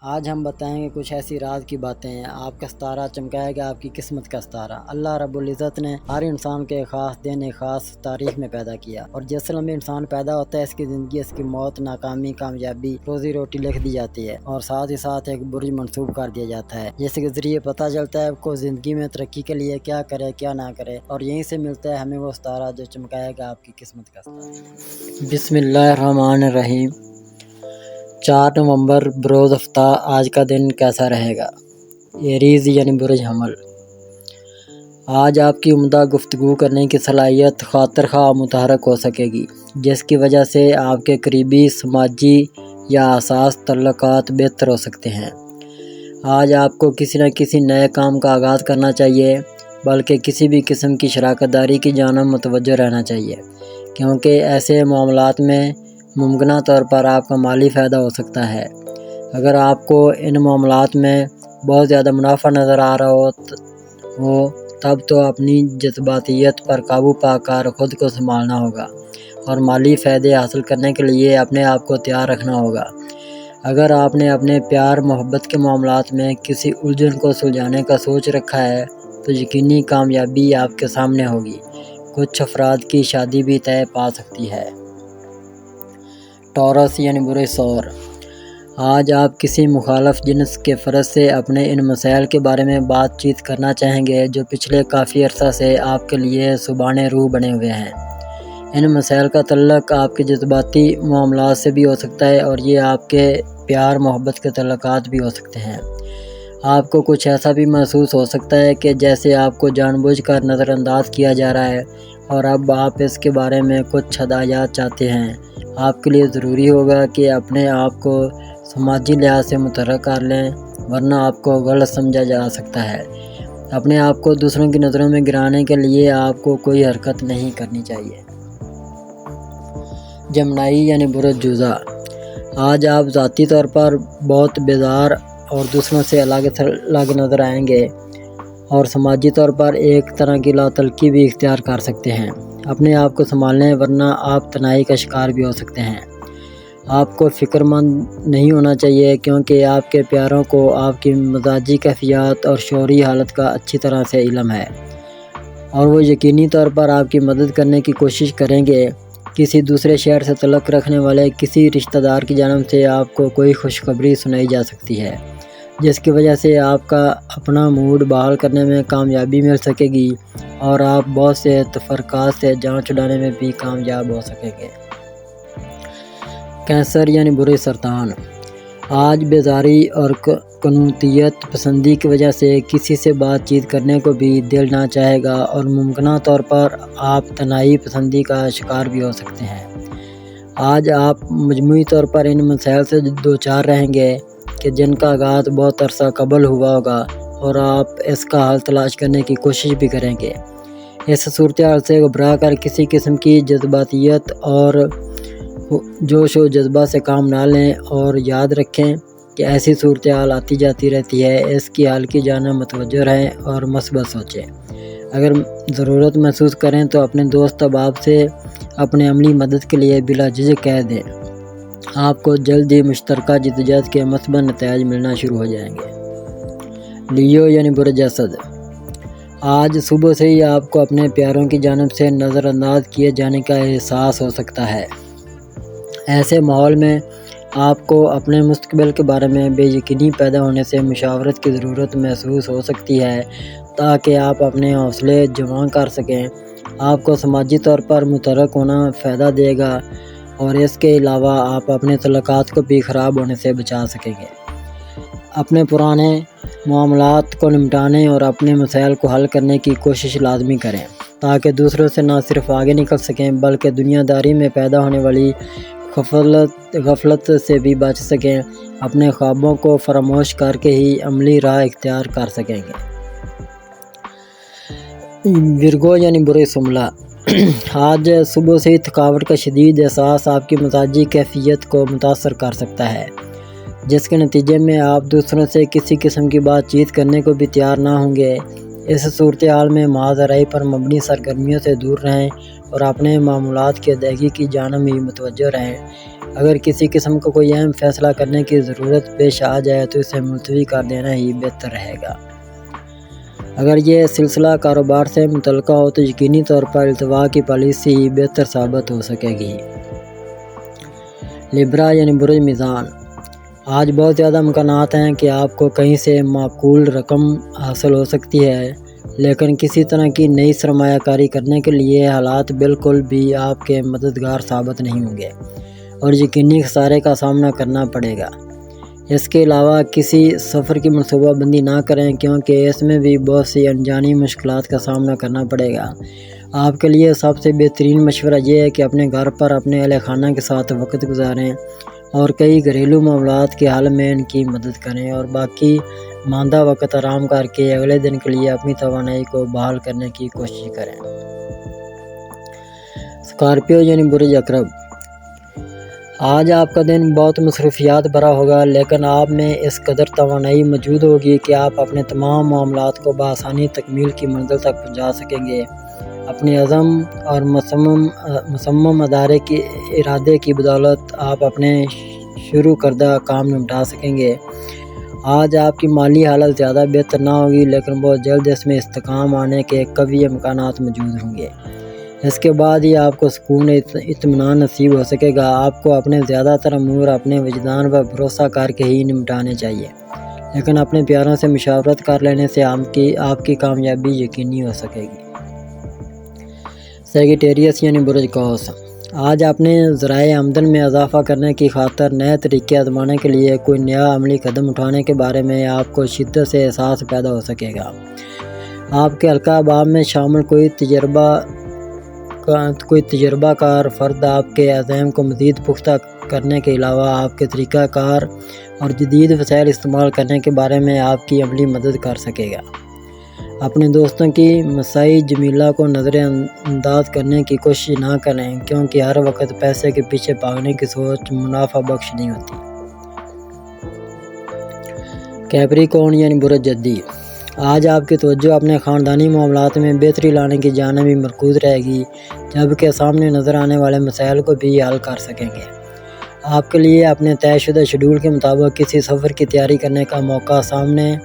آج ہم بتائیں گے کچھ ایسی راز کی باتیں ہیں۔ آپ کا ستارہ چمکائے گا آپ کی قسمت کا ستارہ۔ اللہ رب العزت نے ہر انسان کے خاص دن ایک خاص تاریخ میں پیدا کیا، اور جس لمحے انسان پیدا ہوتا ہے اس کی زندگی، اس کی موت، ناکامی، کامیابی، روزی روٹی لکھ دی جاتی ہے، اور ساتھ ہی ساتھ ایک برج منسوب کر دیا جاتا ہے، جس کے ذریعے پتہ چلتا ہے آپ کو زندگی میں ترقی کے لیے کیا کرے کیا نہ کرے، اور یہیں سے ملتا ہے ہمیں وہ ستارہ جو چمکائے گا آپ کی قسمت کا ستارہ۔ بسم اللہ الرحمن الرحیم۔ 4 نومبر بروز ہفتہ آج کا دن کیسا رہے گا؟ ایریز یعنی برج حمل۔ آج آپ کی عمدہ گفتگو کرنے کی صلاحیت خاطر خواہ متحرک ہو سکے گی، جس کی وجہ سے آپ کے قریبی سماجی یا حساس تعلقات بہتر ہو سکتے ہیں۔ آج آپ کو کسی نہ کسی نئے کام کا آغاز کرنا چاہیے، بلکہ کسی بھی قسم کی شراکت داری کی جانب متوجہ رہنا چاہیے، کیونکہ ایسے معاملات میں ممکنہ طور پر آپ کا مالی فائدہ ہو سکتا ہے۔ اگر آپ کو ان معاملات میں بہت زیادہ منافع نظر آ رہا ہو تب تو اپنی جذباتیت پر قابو پا کر خود کو سنبھالنا ہوگا، اور مالی فائدے حاصل کرنے کے لیے اپنے آپ کو تیار رکھنا ہوگا۔ اگر آپ نے اپنے پیار محبت کے معاملات میں کسی الجھن کو سلجھانے کا سوچ رکھا ہے تو یقینی کامیابی آپ کے سامنے ہوگی۔ کچھ افراد کی شادی بھی طے پا سکتی ہے۔ ٹورس یعنی برج ثور۔ آج آپ کسی مخالف جنس کے فرد سے اپنے ان مسائل کے بارے میں بات چیت کرنا چاہیں گے جو پچھلے کافی عرصہ سے آپ کے لیے زبان روح بنے ہوئے ہیں۔ ان مسائل کا تعلق آپ کے جذباتی معاملات سے بھی ہو سکتا ہے، اور یہ آپ کے پیار محبت کے تعلقات بھی ہو سکتے ہیں۔ آپ کو کچھ ایسا بھی محسوس ہو سکتا ہے کہ جیسے آپ کو جان بوجھ کر نظر انداز کیا جا رہا ہے، اور اب آپ اس کے بارے میں کچھ ہدایات چاہتے ہیں۔ آپ کے لیے ضروری ہوگا کہ اپنے آپ کو سماجی لحاظ سے متحرک کر لیں، ورنہ آپ کو غلط سمجھا جا سکتا ہے۔ اپنے آپ کو دوسروں کی نظروں میں گرانے کے لیے آپ کو کوئی حرکت نہیں کرنی چاہیے۔ جمنائی یعنی برج جوزہ۔ آج آپ ذاتی طور پر بہت بیزار اور دوسروں سے الگ نظر آئیں گے، اور سماجی طور پر ایک طرح کی لا تعلقی بھی اختیار کر سکتے ہیں۔ اپنے آپ کو سنبھالیں، ورنہ آپ تنہائی کا شکار بھی ہو سکتے ہیں۔ آپ کو فکر مند نہیں ہونا چاہیے، کیونکہ آپ کے پیاروں کو آپ کی مزاجی کیفیات اور شعوری حالت کا اچھی طرح سے علم ہے، اور وہ یقینی طور پر آپ کی مدد کرنے کی کوشش کریں گے۔ کسی دوسرے شہر سے تعلق رکھنے والے کسی رشتہ دار کی جانب سے آپ کو کوئی خوشخبری سنائی جا سکتی ہے، جس کی وجہ سے آپ کا اپنا موڈ بحال کرنے میں کامیابی مل سکے گی، اور آپ بہت سے تفرقات سے جان چھڑانے میں بھی کامیاب ہو سکیں گے۔ کینسر یعنی برج سرطان۔ آج بیزاری اور قنوطیت پسندی کی وجہ سے کسی سے بات چیت کرنے کو بھی دل نہ چاہے گا، اور ممکنہ طور پر آپ تنہائی پسندی کا شکار بھی ہو سکتے ہیں۔ آج آپ مجموعی طور پر ان مسائل سے دوچار رہیں گے کہ جن کا آغاز بہت عرصہ قبل ہوا ہوگا، اور آپ اس کا حل تلاش کرنے کی کوشش بھی کریں گے۔ اس صورتحال سے گھبرا کر کسی قسم کی جذباتیت اور جوش و جذبہ سے کام نہ لیں، اور یاد رکھیں کہ ایسی صورتحال آتی جاتی رہتی ہے۔ اس کی حل کی جانب متوجہ رہیں اور مثبت سوچیں۔ اگر ضرورت محسوس کریں تو اپنے دوست احباب سے اپنے عملی مدد کے لیے بلا جھجک کہہ دیں۔ آپ کو جلد ہی مشترکہ جدوجہد کے مثبت نتائج ملنا شروع ہو جائیں گے۔ لیو یعنی برج اسد۔ آج صبح سے ہی آپ کو اپنے پیاروں کی جانب سے نظر انداز کیے جانے کا احساس ہو سکتا ہے۔ ایسے ماحول میں آپ کو اپنے مستقبل کے بارے میں بے یقینی پیدا ہونے سے مشاورت کی ضرورت محسوس ہو سکتی ہے، تاکہ آپ اپنے حوصلے جمع کر سکیں۔ آپ کو سماجی طور پر متحرک ہونا فائدہ دے گا، اور اس کے علاوہ آپ اپنے تعلقات کو بھی خراب ہونے سے بچا سکیں گے۔ اپنے پرانے معاملات کو نمٹانے اور اپنے مسائل کو حل کرنے کی کوشش لازمی کریں، تاکہ دوسروں سے نہ صرف آگے نکل سکیں بلکہ دنیا داری میں پیدا ہونے والی غفلت سے بھی بچ سکیں۔ اپنے خوابوں کو فراموش کر کے ہی عملی راہ اختیار کر سکیں گے۔ ورگو یعنی برج شملہ۔ آج صبح سے ہی تھکاوٹ کا شدید احساس آپ کی مزاجی کیفیت کو متاثر کر سکتا ہے، جس کے نتیجے میں آپ دوسروں سے کسی قسم کی بات چیت کرنے کو بھی تیار نہ ہوں گے۔ اس صورتحال میں محض رائے پر مبنی سرگرمیوں سے دور رہیں، اور اپنے معمولات کی ادائیگی کی جانب ہی متوجہ رہیں۔ اگر کسی قسم کا کوئی اہم فیصلہ کرنے کی ضرورت پیش آ جائے تو اسے ملتوی کر دینا ہی بہتر رہے گا۔ اگر یہ سلسلہ کاروبار سے متعلقہ ہو تو یقینی طور پر التوا کی پالیسی ہی بہتر ثابت ہو سکے گی۔ لیبرا یعنی برج میزان، آج بہت زیادہ امکانات ہیں کہ آپ کو کہیں سے معقول رقم حاصل ہو سکتی ہے، لیکن کسی طرح کی نئی سرمایہ کاری کرنے کے لیے حالات بالکل بھی آپ کے مددگار ثابت نہیں ہوں گے اور یقینی خسارے کا سامنا کرنا پڑے گا۔ اس کے علاوہ کسی سفر کی منصوبہ بندی نہ کریں کیونکہ اس میں بھی بہت سی انجانی مشکلات کا سامنا کرنا پڑے گا۔ آپ کے لیے سب سے بہترین مشورہ یہ ہے کہ اپنے گھر پر اپنے اہل خانہ کے ساتھ وقت گزاریں اور کئی گھریلو معاملات کے حل میں ان کی مدد کریں اور باقی ماندہ وقت آرام کر کے اگلے دن کے لیے اپنی توانائی کو بحال کرنے کی کوشش کریں۔ اسکارپیو یعنی برج عقرب، آج آپ کا دن بہت مصروفیات بھرا ہوگا، لیکن آپ میں اس قدر توانائی موجود ہوگی کہ آپ اپنے تمام معاملات کو بآسانی تکمیل کی منزل تک پہنچا سکیں گے۔ اپنے عزم اور مصمم ارادے کی بدولت آپ اپنے شروع کردہ کام نمٹا سکیں گے۔ آج آپ کی مالی حالت زیادہ بہتر نہ ہوگی، لیکن بہت جلد اس میں استحکام آنے کے قوی امکانات موجود ہوں گے۔ اس کے بعد ہی آپ کو سکون اطمینان نصیب ہو سکے گا۔ آپ کو اپنے زیادہ تر امور اپنے وجدان پر بھروسہ کر کے ہی نمٹانے چاہیے، لیکن اپنے پیاروں سے مشاورت کر لینے سے آپ کی کامیابی یقینی ہو سکے گی۔ سیگیٹیریس یعنی برج قوس، آج اپنے ذرائع آمدن میں اضافہ کرنے کی خاطر نئے طریقے آزمانے کے لیے کوئی نیا عملی قدم اٹھانے کے بارے میں آپ کو شدت سے احساس پیدا ہو سکے گا۔ آپ کے حلقہ احباب میں شامل کوئی تجربہ کار فرد آپ کے عزائم کو مزید پختہ کرنے کے علاوہ آپ کے طریقہ کار اور جدید وسائل استعمال کرنے کے بارے میں آپ کی عملی مدد کر سکے گا۔ اپنے دوستوں کی مساعی جمیلہ کو نظر انداز کرنے کی کوشش نہ کریں کیونکہ ہر وقت پیسے کے پیچھے بھاگنے کی سوچ منافع بخش نہیں ہوتی۔ کیپریکورن یعنی برج جدی، آج آپ کی توجہ اپنے خاندانی معاملات میں بہتری لانے کی جانب ہی مرکوز رہے گی، جبکہ سامنے نظر آنے والے مسائل کو بھی حل کر سکیں گے۔ آپ کے لیے اپنے طے شدہ شیڈول کے مطابق کسی سفر کی تیاری کرنے کا موقع سامنے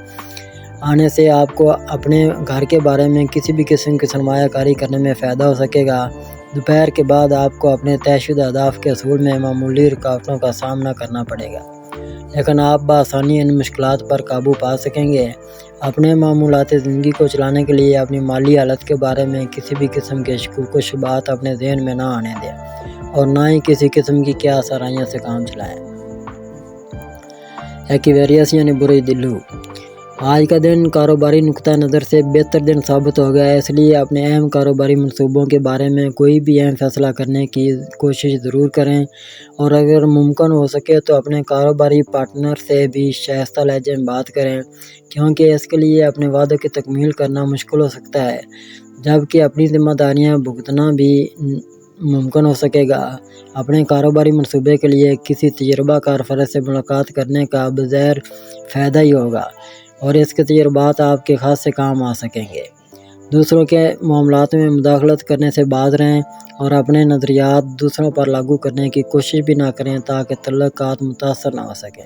آنے سے آپ کو اپنے گھر کے بارے میں کسی بھی قسم کی سرمایہ کاری کرنے میں فائدہ ہو سکے گا۔ دوپہر کے بعد آپ کو اپنے طے شدہ اہداف کے حصول میں معمولی رکاوٹوں کا سامنا کرنا پڑے گا، لیکن آپ بآسانی ان مشکلات پر قابو پا سکیں گے۔ اپنے معمولات زندگی کو چلانے کے لیے اپنی مالی حالت کے بارے میں کسی بھی قسم کے شکوک و شبہات اپنے ذہن میں نہ آنے دیں اور نہ ہی کسی قسم کی قیاس آرائیوں سے کام چلائیں۔ ایکویریس یعنی برج دلو، آج کا دن کاروباری نقطہ نظر سے بہتر دن ثابت ہوگا، اس لیے اپنے اہم کاروباری منصوبوں کے بارے میں کوئی بھی اہم فیصلہ کرنے کی کوشش ضرور کریں اور اگر ممکن ہو سکے تو اپنے کاروباری پارٹنر سے بھی شائستہ لہجے میں بات کریں کیونکہ اس کے لیے اپنے وعدوں کی تکمیل کرنا مشکل ہو سکتا ہے، جبکہ اپنی ذمہ داریاں بھگتنا بھی ممکن ہو سکے گا۔ اپنے کاروباری منصوبے کے لیے کسی تجربہ کار فرد سے ملاقات کرنے کا بظاہر فائدہ ہی ہوگا اور اس کے تجربات آپ کے خاصے کام آ سکیں گے۔ دوسروں کے معاملات میں مداخلت کرنے سے باز رہیں اور اپنے نظریات دوسروں پر لاگو کرنے کی کوشش بھی نہ کریں تاکہ تعلقات متاثر نہ ہو سکیں۔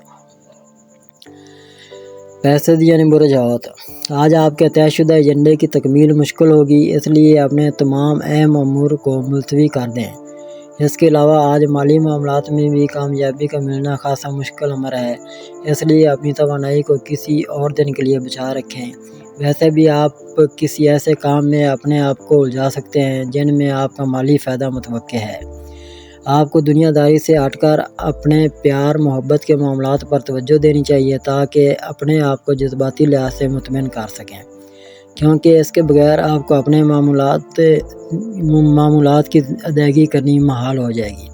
پیسد یعنی برج حوت، آج آپ کے طے شدہ ایجنڈے کی تکمیل مشکل ہوگی، اس لیے اپنے تمام اہم امور کو ملتوی کر دیں۔ اس کے علاوہ آج مالی معاملات میں بھی کامیابی کا ملنا خاصا مشکل امر ہے، اس لیے اپنی توانائی کو کسی اور دن کے لیے بچا رکھیں۔ ویسے بھی آپ کسی ایسے کام میں اپنے آپ کو الجھا سکتے ہیں جن میں آپ کا مالی فائدہ متوقع ہے۔ آپ کو دنیا داری سے ہٹ کر اپنے پیار محبت کے معاملات پر توجہ دینی چاہیے تاکہ اپنے آپ کو جذباتی لحاظ سے مطمئن کر سکیں، کیونکہ اس کے بغیر آپ کو اپنے معمولات کی ادائیگی کرنی محال ہو جائے گی۔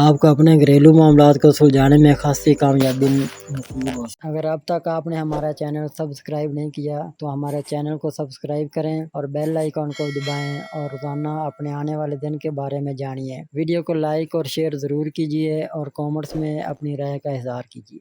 آپ کو اپنے گھریلو معاملات کو سلجھانے میں خاصی کامیابی نصیب ہو۔ اگر اب تک آپ نے ہمارا چینل سبسکرائب نہیں کیا تو ہمارے چینل کو سبسکرائب کریں اور بیل آئیکن کو دبائیں اور روزانہ اپنے آنے والے دن کے بارے میں جانیے۔ ویڈیو کو لائک اور شیئر ضرور کیجیے اور کامنٹس میں اپنی رائے کا اظہار کیجیے۔